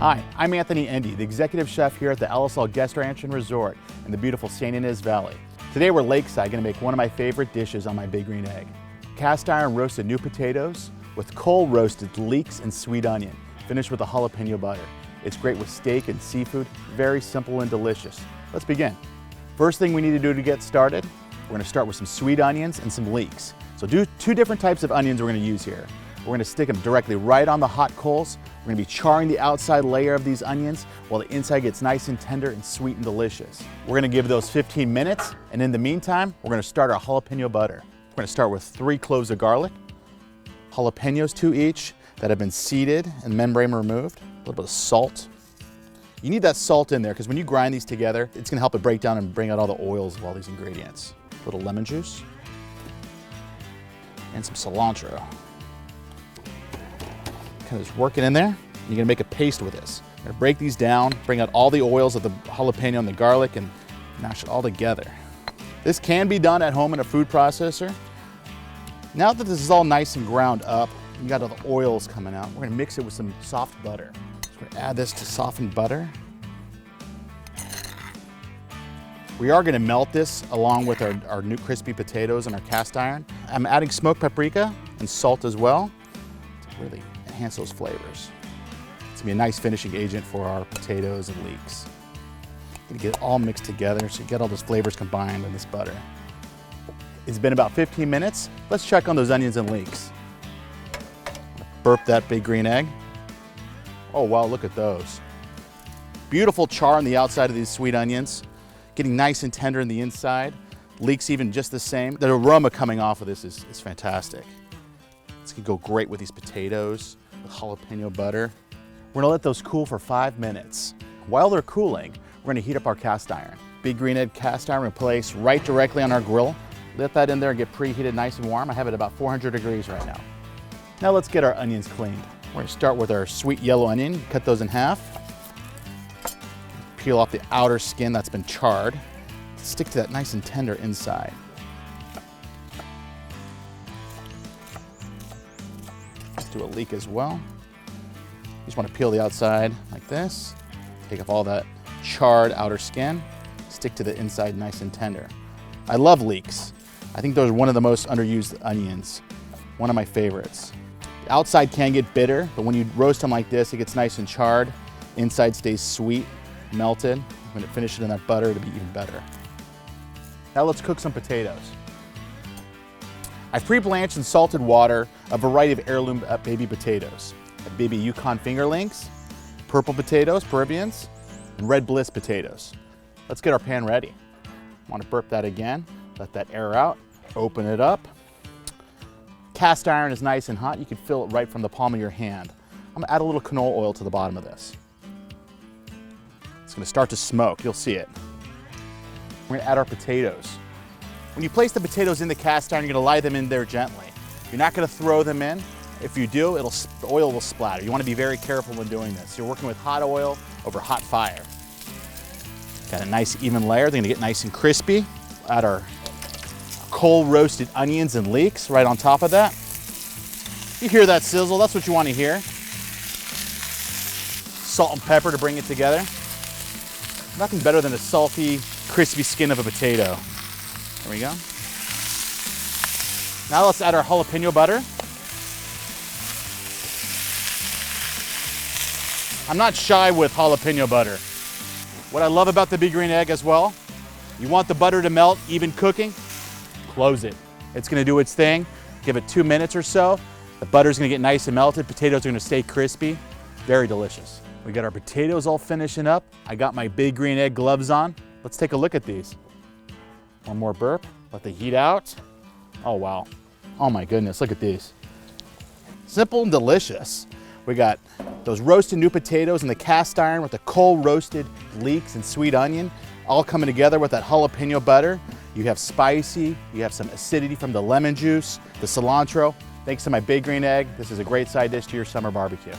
Hi, I'm Anthony Endy, the Executive Chef here at the Alisal Guest Ranch and Resort in the beautiful St. Ynez Valley. Today we're lakeside, going to make one of my favorite dishes on my big green egg. Cast iron roasted new potatoes with coal roasted leeks and sweet onion, finished with a jalapeno butter. It's great with steak and seafood, very simple and delicious. Let's begin. First thing we need to do to get started, we're going to start with some sweet onions and some leeks. So do two different types of onions we're going to use here. We're going to stick them directly right on the hot coals. We're going to be charring the outside layer of these onions while the inside gets nice and tender and sweet and delicious. We're going to give those 15 minutes, and in the meantime, we're going to start our jalapeno butter. We're going to start with 3 cloves of garlic, jalapenos 2 each that have been seeded and membrane removed, a little bit of salt. You need that salt in there because when you grind these together, it's going to help it break down and bring out all the oils of all these ingredients. A little lemon juice and some cilantro. Kind of just work it in there. You're gonna make a paste with this. You're gonna break these down, bring out all the oils of the jalapeno and the garlic and mash it all together. This can be done at home in a food processor. Now that this is all nice and ground up, you got all the oils coming out, we're gonna mix it with some soft butter. So we're gonna add this to softened butter. We are gonna melt this along with our new crispy potatoes and our cast iron. I'm adding smoked paprika and salt as well to really enhance those flavors. It's gonna be a nice finishing agent for our potatoes and leeks. Gonna get it all mixed together so you get all those flavors combined in this butter. It's been about 15 minutes. Let's check on those onions and leeks. Burp that big green egg. Oh wow, look at those. Beautiful char on the outside of these sweet onions. Getting nice and tender in the inside. Leeks even just the same. The aroma coming off of this is fantastic. It's gonna go great with these potatoes, with jalapeno butter. We're gonna let those cool for 5 minutes. While they're cooling, we're gonna heat up our cast iron. Big green egg cast iron we place right directly on our grill. Let that in there and get preheated nice and warm. I have it about 400 degrees right now. Now let's get our onions cleaned. We're gonna start with our sweet yellow onion. Cut those in half. Peel off the outer skin that's been charred. Stick to that nice and tender inside. Let's do a leek as well. You just want to peel the outside like this. Take off all that charred outer skin. Stick to the inside nice and tender. I love leeks. I think those are one of the most underused onions. One of my favorites. The outside can get bitter, but when you roast them like this, it gets nice and charred. Inside stays sweet, melted. When it finishes in that butter, it'll be even better. Now let's cook some potatoes. I've pre-blanched in salted water a variety of heirloom baby potatoes. Baby Yukon fingerlings, purple potatoes, Peruvians, and red bliss potatoes. Let's get our pan ready. Want to burp that again, let that air out, open it up. Cast iron is nice and hot. You can feel it right from the palm of your hand. I'm gonna add a little canola oil to the bottom of this. It's gonna start to smoke, you'll see it. We're gonna add our potatoes. When you place the potatoes in the cast iron, you're gonna lie them in there gently. You're not gonna throw them in. If you do, the oil will splatter. You wanna be very careful when doing this. You're working with hot oil over hot fire. Got a nice even layer. They're gonna get nice and crispy. Add our coal roasted onions and leeks right on top of that. You hear that sizzle, that's what you wanna hear. Salt and pepper to bring it together. Nothing better than a salty, crispy skin of a potato. There we go. Now let's add our jalapeno butter. I'm not shy with jalapeno butter. What I love about the big green egg as well, you want the butter to melt, even cooking, close it. It's gonna do its thing. Give it 2 minutes or so. The butter's gonna get nice and melted. Potatoes are gonna stay crispy. Very delicious. We got our potatoes all finishing up. I got my big green egg gloves on. Let's take a look at these. One more burp, let the heat out. Oh wow, oh my goodness, look at these. Simple and delicious. We got those roasted new potatoes and the cast iron with the coal roasted leeks and sweet onion, all coming together with that jalapeno butter. You have spicy, you have some acidity from the lemon juice, the cilantro. Thanks to my big green egg, this is a great side dish to your summer barbecue.